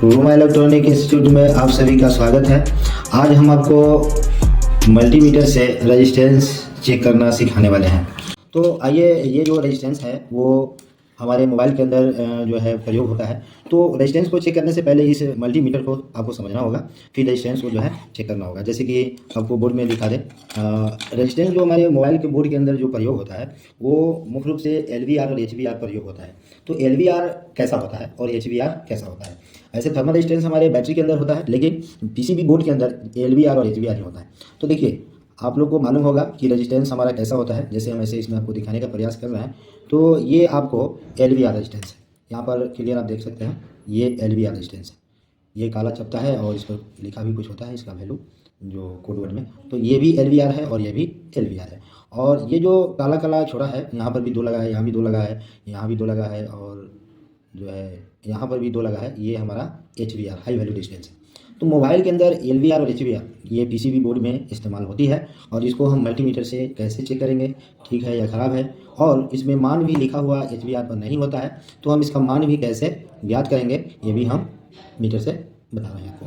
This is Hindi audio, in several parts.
रोमा इलेक्ट्रॉनिक इंस्टीट्यूट में आप सभी का स्वागत है। आज हम आपको मल्टीमीटर से रेजिस्टेंस चेक करना सिखाने वाले हैं। तो आइए, ये जो रेजिस्टेंस है वो हमारे मोबाइल के अंदर जो है प्रयोग होता है। तो रेजिस्टेंस को चेक करने से पहले इस मल्टीमीटर को आपको समझना होगा, फिर रेजिस्टेंस को जो है चेक करना होगा। जैसे कि आपको बोर्ड में दिखा दें, रेजिस्टेंस जो हमारे मोबाइल के बोर्ड के अंदर जो प्रयोग होता है वो मुख्य रूप से LVR और HVR प्रयोग होता है। तो LVR कैसा होता है और HVR कैसा होता है? ऐसे थर्मल रेजिस्टेंस हमारे बैटरी के अंदर होता है, लेकिन PCB बोर्ड के अंदर LVR और HVR ही होता है। तो देखिए, आप लोग को मालूम होगा कि रेजिस्टेंस हमारा कैसा होता है। जैसे हम ऐसे इसमें आपको दिखाने का प्रयास कर रहे हैं, तो ये आपको LVR रेजिस्टेंस है। यहाँ पर क्लियर आप देख सकते हैं, ये LVR रेजिस्टेंस है। ये काला चपटा है और इस पर लिखा भी कुछ होता है, इसका वैल्यू जो कोड वर्ड में। तो ये भी LVR है और ये भी LVR है। और ये जो काला काला छोड़ा है, यहाँ पर भी 2 लगा है, यहाँ भी 2 लगा है, यहाँ भी 2 लगा है, और जो है यहाँ पर भी 2 लगा है, ये हमारा HVR हाई वैल्यू डिस्टेंस है। तो मोबाइल के अंदर LVR और HVR ये PCB बोर्ड में इस्तेमाल होती है, और इसको हम मल्टीमीटर से कैसे चेक करेंगे ठीक है या ख़राब है, और इसमें मान भी लिखा हुआ HVR पर नहीं होता है, तो हम इसका मान भी कैसे ज्ञात करेंगे ये भी हम मीटर से बता रहे हैं आपको।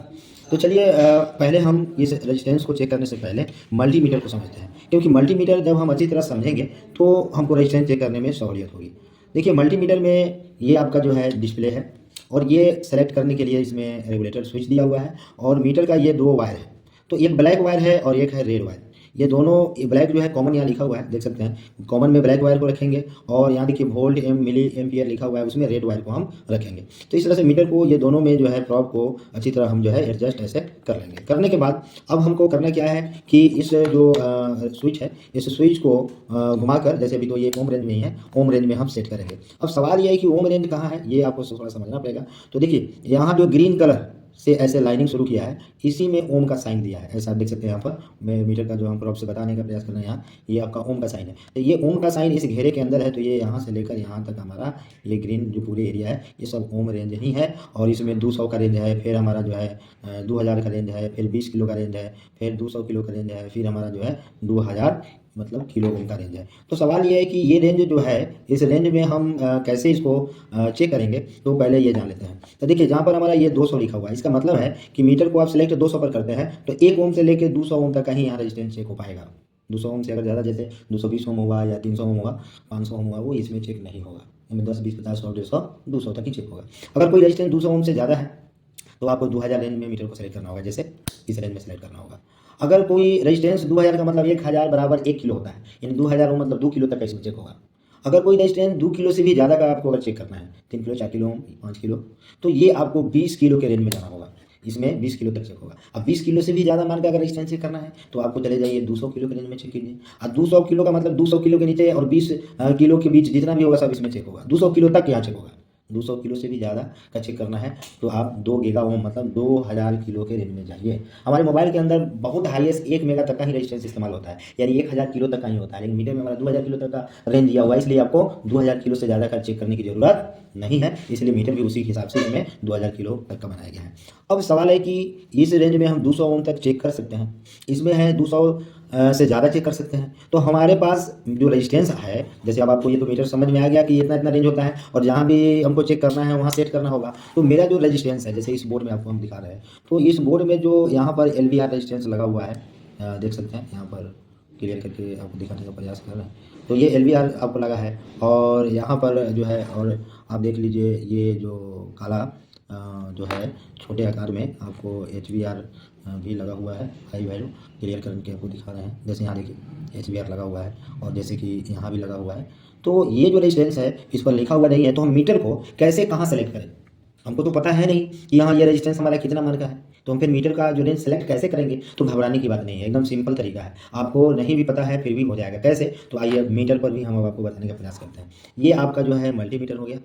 तो चलिए, पहले हम इस रेजिस्टेंस को चेक करने से पहले मल्टीमीटर को समझते हैं, क्योंकि मल्टीमीटर जब हम अच्छी तरह समझेंगे तो हमको रेजिस्टेंस चेक करने में सहूलियत होगी। देखिए, मल्टीमीटर में ये आपका जो है डिस्प्ले है, और ये सेलेक्ट करने के लिए इसमें रेगुलेटर स्विच दिया हुआ है, और मीटर का ये 2 वायर है। तो एक ब्लैक वायर है और एक है रेड वायर। ये दोनों, ब्लैक जो है कॉमन यहाँ लिखा हुआ है, देख सकते हैं। कॉमन में ब्लैक वायर को रखेंगे, और यहाँ देखिए वोल्ट मिली एम्पियर लिखा हुआ है, उसमें रेड वायर को हम रखेंगे। तो इस तरह से मीटर को, ये दोनों में जो है प्रॉब को अच्छी तरह हम जो है एडजस्ट ऐसे कर लेंगे। करने के बाद अब हमको करना क्या है कि इस जो स्विच है, इस स्विच को घुमाकर, जैसे अभी तो ये ओम रेंज में ही है, ओम रेंज में हम सेट करेंगे। अब सवाल ये है कि ओम रेंज कहाँ है, ये आपको थोड़ा समझना पड़ेगा। तो देखिए, यहाँ जो ग्रीन कलर से ऐसे लाइनिंग शुरू किया है, इसी में ओम का साइन दिया है, ऐसा आप देख सकते हैं। यहाँ पर मैं मीटर का जो हम प्रॉप से बताने का प्रयास कर रहे हैं, यहाँ ये आपका ओम का साइन है। तो ये ओम का साइन इस घेरे के अंदर है, तो ये यहाँ से लेकर यहाँ तक हमारा ये ग्रीन जो पूरे एरिया है, ये सब ओम रेंज ही है। और इसमें 200 का रेंज है, फिर हमारा जो है 2000 का रेंज है, फिर 20 किलो का रेंज है, फिर 200 किलो का रेंज है, फिर हमारा जो है 2000 मतलब किलो ओम का रेंज है। तो सवाल ये है कि ये रेंज जो है, इस रेंज में हम कैसे इसको चेक करेंगे, तो पहले ये जान लेते हैं। तो देखिए, जहाँ पर हमारा ये 200 लिखा हुआ है, इसका मतलब है कि मीटर को आप सिलेक्ट 200 पर करते हैं, तो 1 ओम से लेकर 200 ओम तक का ही यहाँ रेजिस्टेंस चेक हो पाएगा। 200 ओम से अगर ज़्यादा, जैसे 220 ओम हुआ या 300 ओम हुआ, 500 ओम हुआ, वो इसमें चेक नहीं होगा। इसमें 10, 20, 50, 100, 150, 200 तक ही चेक होगा। अगर कोई रेजिस्टेंस 200 ओम से ज़्यादा है, तो आपको 2000 रेंज में मीटर को सेलेक्ट करना होगा, जैसे इस रेंज में सेलेक्ट करना होगा। अगर कोई रेजिस्टेंस 2000 का मतलब 1000 बराबर 1 किलो होता है, यानी 2000 ओम मतलब 2 किलो तक का इसमें चेक होगा। अगर कोई रेजिस्टेंस 2 किलो से भी ज़्यादा का आपको अगर चेक करना है, 3 किलो, 4 किलो, 5 किलो, तो ये आपको 20 किलो के रेंज में जाना होगा। इसमें 20 किलो तक चेक होगा। अब 20 किलो से भी ज़्यादा मान के अगर रेजिस्टेंस चेक करना है, तो आपको चले जाइए 200 किलो के रेंज में चेक कीजिए। और 200 किलो का मतलब 200 किलो के नीचे और 20 किलो के बीच जितना भी होगा सब इसमें चेक होगा। 200 किलो तक यहाँ चेक होगा। 200 किलो से भी ज़्यादा का चेक करना है, तो आप 2 गीगा ओम मतलब 2000 किलो के रेंज में जाइए। हमारे मोबाइल के अंदर बहुत हाईएस्ट 1 मेगा तक का ही रेजिस्टेंस इस्तेमाल होता है, यानी 1000 किलो तक का ही होता है, लेकिन मीटर में हमारा 2000 किलो तक का रेंज दिया हुआ है, इसलिए आपको 2000 किलो से ज़्यादा का चेक करने की ज़रूरत नहीं है। इसलिए मीटर भी उसी हिसाब से इसमें 2000 किलो तक का बनाया गया है। अब सवाल है कि इस रेंज में हम 200 ओम तक चेक कर सकते हैं, इसमें है 200 से ज़्यादा चेक कर सकते हैं। तो हमारे पास जो रेजिस्टेंस है, जैसे अब आपको ये तो मीटर समझ में आ गया कि इतना इतना रेंज होता है, और जहाँ भी हमको चेक करना है वहाँ सेट करना होगा। तो मेरा जो रेजिस्टेंस है, जैसे इस बोर्ड में आपको हम दिखा रहे हैं, तो इस बोर्ड में जो यहाँ पर LVR रेजिस्टेंस लगा हुआ है, देख सकते हैं, यहाँ पर क्लियर करके आपको दिखाने का प्रयास कर रहे हैं। तो ये LVR आपको लगा है, और यहाँ पर जो है, और आप देख लीजिए ये जो काला जो है छोटे आकार में आपको HVR भी लगा हुआ है, हाई वैल्यू क्लियर करके आपको दिखा रहे हैं। जैसे यहाँ देखिए HVR लगा हुआ है, और जैसे कि यहाँ भी लगा हुआ है। तो ये जो रेजिस्टेंस है, इस पर लिखा हुआ नहीं है, तो हम मीटर को कैसे कहाँ सेलेक्ट करें? हमको तो पता है नहीं कि यहाँ ये रेजिस्टेंस हमारा कितना मान का है, तो हम फिर मीटर का जो रेंज सेलेक्ट कैसे करेंगे? तो घबराने की बात नहीं है, एकदम सिंपल तरीका है। आपको नहीं भी पता है फिर भी हो जाएगा। कैसे? तो आइए मीटर पर भी हम आपको बताने का प्रयास करते हैं। ये आपका जो है मल्टीमीटर हो गया,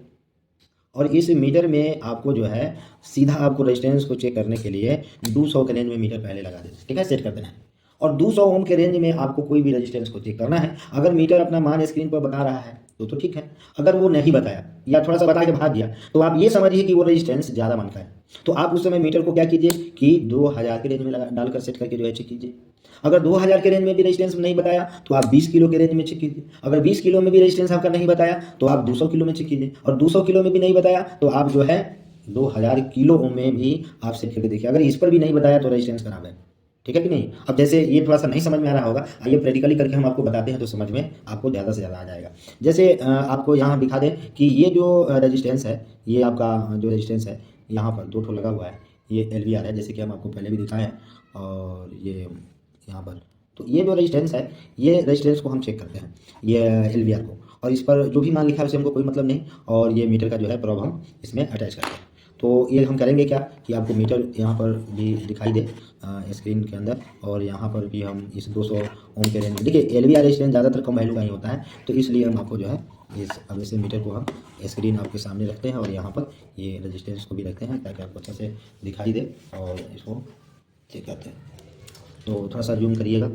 और इस मीटर में आपको जो है सीधा आपको रेजिस्टेंस को चेक करने के लिए 200 के रेंज में मीटर पहले लगा देना, ठीक है, सेट कर देना है। और 200 ओम के रेंज में आपको कोई भी रेजिस्टेंस को चेक करना है। अगर मीटर अपना मान स्क्रीन पर बता रहा है तो ठीक है, अगर वो नहीं बताया या थोड़ा सा बता के भाग दिया, तो आप ये समझिए कि वो रेजिस्टेंस ज़्यादा मान का है। तो आप उस समय मीटर को क्या कीजिए कि 2000 के रेंज में डालकर सेट करके जो है चेक कीजिए। अगर 2000 के रेंज में भी रेजिस्टेंस नहीं बताया तो आप 20 किलो के रेंज में चेक कीजिए। अगर 20 किलो में भी रेजिस्टेंस आपका नहीं बताया तो आप 200 किलो में चेक कीजिए। और 200 किलो में भी नहीं बताया तो आप जो है 2000 किलो ओम में भी आप सेट करके देखिए। अगर इस पर भी नहीं बताया तो रेजिस्टेंस खराब है, ठीक है कि नहीं। अब जैसे ये थोड़ा सा नहीं समझ में आ रहा होगा, आइए प्रैक्टिकली करके हम आपको बताते हैं तो समझ में आपको ज़्यादा से ज़्यादा आ जाएगा। जैसे आपको यहाँ दिखा दें कि ये जो रेजिस्टेंस है, ये आपका जो रेजिस्टेंस है यहाँ पर 2 ठो लगा हुआ है, ये LVR है, जैसे कि हम आपको पहले भी दिखाए हैं। और ये यहाँ पर तो ये जो रेजिस्टेंस है, ये रेजिस्टेंस को हम चेक करते हैं, ये LVR को, और इस पर जो भी मान लिखा है उससे हमको कोई मतलब नहीं, और ये मीटर का जो है प्रोब हम इसमें अटैच करते हैं। तो ये हम करेंगे क्या कि आपको मीटर यहाँ पर भी दिखाई दे स्क्रीन के अंदर, और यहाँ पर भी हम इस 200 ओम के रेंज में, देखिए LVR रेजिस्टेंस ज़्यादातर कम वैल्यू का ही होता है, तो इसलिए हम आपको जो है इस अब इसे मीटर को हम स्क्रीन आपके सामने रखते हैं और यहाँ पर ये रेजिस्टेंस को भी रखते हैं ताकि आपको अच्छे से दिखाई दे, और इसको चेक करते हैं। तो थोड़ा सा जूम करिएगा,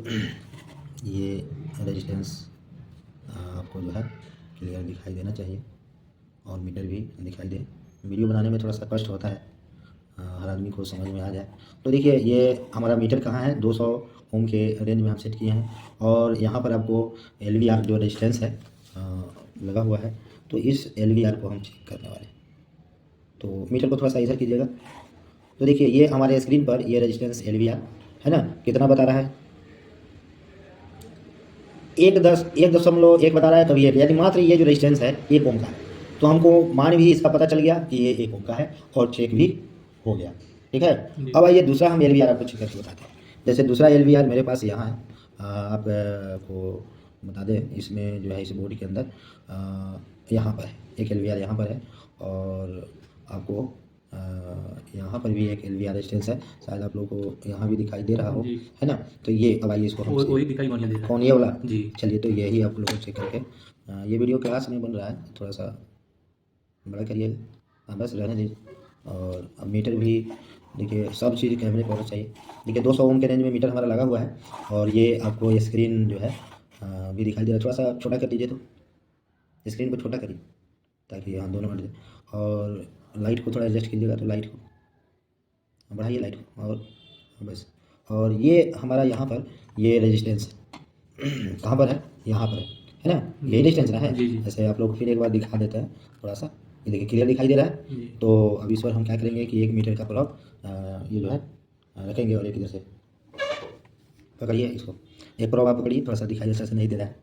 ये रेजिस्टेंस आपको जो है क्लियर दिखाई देना चाहिए, और मीटर भी दिखाई दे। वीडियो बनाने में थोड़ा सा कष्ट होता है, हर आदमी को समझ में आ जाए। तो देखिए ये हमारा मीटर कहाँ है, 200 ओम के रेंज में हम सेट किए हैं, और यहाँ पर आपको LVR जो रेजिस्टेंस है लगा हुआ है, तो इस LVR को हम चेक करने वाले हैं। तो मीटर को थोड़ा सा इधर कीजिएगा। तो देखिए ये हमारे स्क्रीन पर ये रेजिस्टेंस LVR है ना, कितना बता रहा है, 1.1 बता रहा है, कभी 1, यानी मात्र ये जो रेजिस्टेंस है 1 ओम का है। तो हमको मान भी इसका पता चल गया कि ये 1 ओम का है, और चेक भी हो गया, ठीक है। अब आइए दूसरा हम LVR आपको चेक करके बताते हैं। जैसे दूसरा LVR मेरे पास यहाँ है, आपको बता दें, इसमें जो है इस बोर्ड के अंदर यहाँ पर है एक LVR, यहाँ पर है, और आपको यहाँ पर भी एक LVR रेजिस्टेंस है, शायद आप लोगों को यहाँ भी दिखाई दे रहा हो, है ना। तो ये अब आइए इसको हम वही दिखाई दे रहा है। कौन, ये वाला जी। चलिए, तो यही आप लोगों को चेक करके ये वीडियो क्लास में बन रहा है, थोड़ा सा बड़ा करिएगा, हाँ बस रहने दीजिए। और अब मीटर भी देखिए, सब चीज़ कैमरे पर होना चाहिए। देखिए 200 ओम के रेंज में मीटर हमारा लगा हुआ है, और ये आपको स्क्रीन जो है भी दिखाई दे रहा है। थोड़ा सा छोटा कर दीजिए, तो स्क्रीन को छोटा करिए ताकि यहाँ दोनों हट जाए, और लाइट को थोड़ा एडजस्ट कीजिएगा, तो लाइट को बढ़ाइए, लाइट को, और बस। और ये हमारा यहाँ पर ये रेजिस्टेंस कहाँ पर है, यहाँ पर है ना, यही रेजिस्टेंस ना है। जैसे आप लोग फिर एक बार दिखा देते हैं थोड़ा सा, ये देखिए क्लियर दिखाई दे रहा है। तो अब इस पर हम क्या करेंगे कि 1 मीटर का प्रोब ये जो है रखेंगे, और एक इधर से पकड़िए इसको, एक प्रोब आप पकड़िए, थोड़ा सा दिखाई अच्छा से नहीं दे रहा है,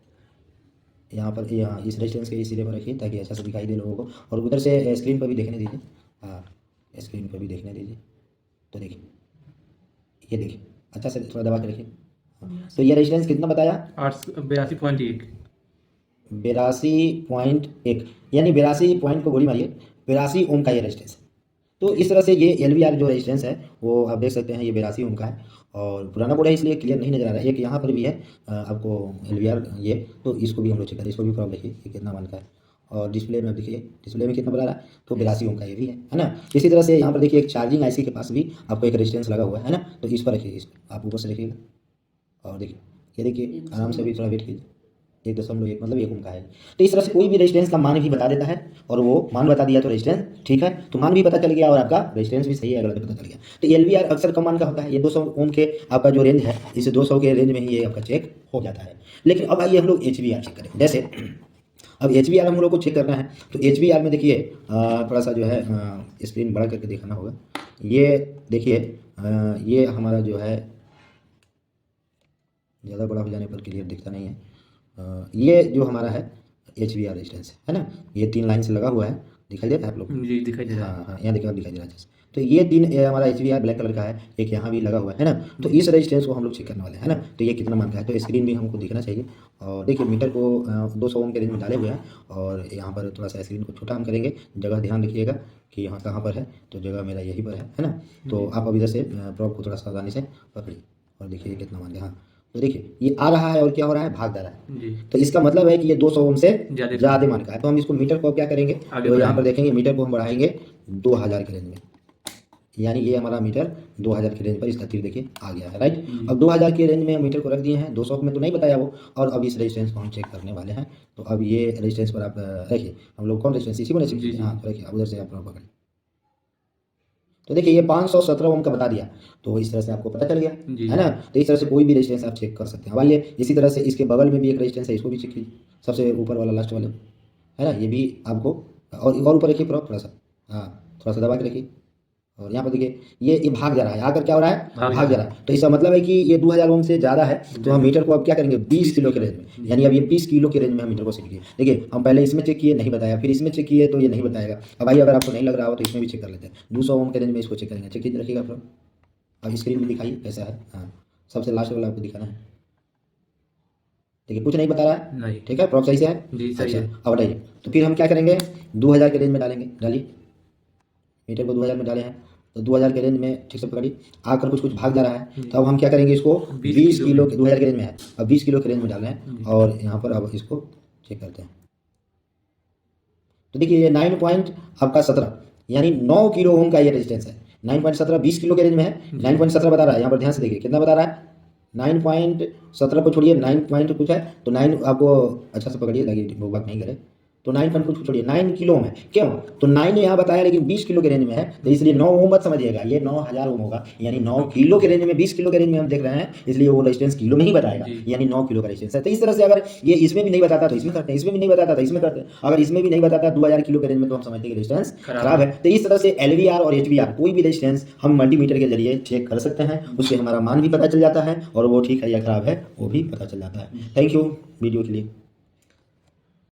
यहाँ पर यहाँ इस रेजिस्टेंस के इस सिरे पर रखिए ताकि अच्छा से दिखाई दे लोगों को, और उधर से स्क्रीन पर भी देखने दीजिए, हाँ स्क्रीन पर भी देखने दीजिए। तो देखिए ये देखिए, अच्छा से थोड़ा दबा के रखिए। तो ये रेजिस्टेंस कितना बताया, 82.1, 82.1, यानी 82 पॉइंट को गोली मारिए, 82 ओम का ये रेजिस्टेंस है। तो इस तरह से ये LVR जो रेजिस्टेंस है वो आप देख सकते हैं, ये 82 ओम का है, और पुराना बोर्ड है इसलिए क्लियर नहीं नजर आ रहा है। एक यहाँ पर भी है आपको LVR ये, तो इसको भी हम लोग चेक करें, इसको भी प्रॉब्लम देखिए ये कितना मान का है, और डिस्प्ले में देखिए, डिस्प्ले में कितना बता रहा है, तो 82 ओम का ये भी है ना। इसी तरह से यहाँ पर देखिए एक चार्जिंग IC के पास भी आपको एक रेजिस्टेंस लगा हुआ है ना, तो इस पर रखिए, इस पर आप ऊपर से रखिएगा, और देखिए ये देखिए आराम से भी थोड़ा वेट कीजिए, 1.1 मतलब 1 ओम का है। तो इस तरह से कोई भी रेजिस्टेंस का मान भी बता देता है, और वो मान बता दिया तो रेजिस्टेंस ठीक है, तो मान भी पता चल गया और आपका रेजिस्टेंस भी सही है, गलत पता चल गया। तो LVR अक्सर कम मान का होता है, ये 200 ओम के आपका जो रेंज है, इस 200 के रेंज में ही ये आपका चेक हो जाता है। लेकिन अब आइए हम लोग HVR चेक करें। जैसे अब HVR हम लोग को चेक करना है, तो HVR में देखिए थोड़ा सा जो है स्क्रीन बड़ा करके दिखाना होगा। ये देखिए ये हमारा जो है ज़्यादा बड़ा हो जाने पर क्लियर दिखता नहीं है, ये जो हमारा है HVR रेजिस्टेंस है ना, ये 3 लाइन से लगा हुआ है, दिखाई दे रहा है आप लोग, जी दिखाई दे रहा है। हाँ हाँ यहाँ दिखाई दे रहा है। तो ये 3 हमारा HVR ब्लैक कलर का है, एक यहाँ भी लगा हुआ है ना। तो इस रेजिस्टेंस को हम लोग चेक करने वाले हैं ना, तो ये कितना मान का है, तो स्क्रीन भी हमको दिखना चाहिए। और देखिए मीटर को 200 ओम के रेंज में डाले हुए हैं, और यहाँ पर थोड़ा सा स्क्रीन को छोटा हम करेंगे, जगह ध्यान रखिएगा कि यहाँ कहाँ पर है, तो जगह मेरा यहीं पर है ना। तो आप अब इधर से प्रोब को थोड़ा सावधानी से पकड़िए, और देखिए कितना मान गया, हाँ तो देखिए ये आ रहा है और क्या हो रहा है, भाग जा रहा है जी। तो इसका मतलब है कि ये 200 ओम से ज़्यादा मान का है। तो हम इसको मीटर को क्या करेंगे, तो यहाँ पर देखेंगे मीटर को हम बढ़ाएंगे 2000 के रेंज में, यानी ये हमारा मीटर 2000 के रेंज पर इसका तीर देखिए आ गया है, राइट। अब 2000 के रेंज में मीटर को रख दिए हैं, 200 में तो नहीं बताया वो, और अब इस रेजिस्टेंस को हम चेक करने वाले हैं। तो अब ये रेजिस्टेंस पर आप रखिए, हम लोग कौन रेजिस्टेंस इसी को नहीं, हाँ तो रखिए, अब उधर से आप पकड़िए। तो देखिए ये 517 ओम का बता दिया, तो इस तरह से आपको पता चल गया है ना। तो इस तरह से कोई भी रेजिस्टेंस आप चेक कर सकते हैं। अब आइए इसी तरह से इसके बगल में भी एक रेजिस्टेंस है, इसको भी चेक कीजिए, सबसे ऊपर वाला लास्ट वाला है ना, ये भी आपको, और ऊपर रखिए प्रोब थोड़ा सा, हाँ थोड़ा सा दबा के रखिए और यहाँ पर देखिए ये भाग जा रहा है, आकर क्या हो रहा है, भाग जा रहा है। तो इसका मतलब है कि ये 2000 ओम से ज़्यादा है, तो हम मीटर को अब क्या करेंगे 20 किलो के रेंज में, यानी अब ये 20 किलो के रेंज में हम मीटर को सेट किए। देखिए हम पहले इसमें चेक किए, नहीं बताया, फिर इसमें चेक किए तो ये नहीं बताएगा। अब भाई अगर आपको नहीं लग रहा हो तो इसमें भी चेक कर लेते हैं, 200 ओम के रेंज में इसको चेक करेंगे। चेक कीजिए, रखिएगा फिर अब स्क्रीन में दिखाइए कैसा है। हाँ, सबसे लास्ट वाला आपको दिखाना है। देखिए कुछ नहीं बता रहा है, नहीं। ठीक है, प्रॉप सही से है जी सही है। अब हटाइए। तो फिर हम क्या करेंगे 2000 के रेंज में डालेंगे, डालिए मीटर को 2000 में डाले हैं तो 2000 के रेंज में ठीक से पकड़िए, आकर कुछ भाग जा रहा है। तो अब हम क्या करेंगे इसको 20 किलो के 2000 के रेंज में है, अब 20 किलो के रेंज में डाल रहे हैं और यहाँ पर अब इसको चेक करते हैं। तो देखिए ये 9 पॉइंट आपका 17 यानी 9 किलो ओम का ये रेजिस्टेंस है। 9.17 20 किलो के रेंज में है, 9.17 बता रहा है। यहाँ पर ध्यान से देखिए कितना बता रहा है, 9.17 को छोड़िए, 9 पॉइंट कुछ है तो 9 आपको अच्छा से पकड़िए ताकि वो बात नहीं करे। तो 9 पॉइंट कुछ छोड़िए, 9 किलो ओम है। क्यों, तो 9 यहाँ बताया लेकिन 20 किलो के रेंज में है, तो इसलिए 9 ओम मत समझिएगा, ये 9000 ओम होगा, यानी 9 किलो के रेंज में 20 किलो के रेंज में हम देख रहे हैं, इसलिए वो रेजिस्टेंस किलो में ही बताएगा, यानी 9 किलो का रेजिस्टेंस है। तो इस तरह से अगर ये इसमें भी नहीं बताता तो इसमें करते हैं, इसमें भी नहीं बताता तो इसमें करते हैं, अगर इसमें भी नहीं बताता 2000 किलो के रेंज में तो हम समझते हैं कि रेजिस्टेंस खराब है। तो इस तरह से LVR और HVR कोई भी रेजिस्टेंस हम मल्टीमीटर के जरिए चेक कर सकते हैं, उससे हमारा मान भी पता चल जाता है और वो ठीक है या खराब है वो भी पता चल जाता है। थैंक यू वीडियो के लिए।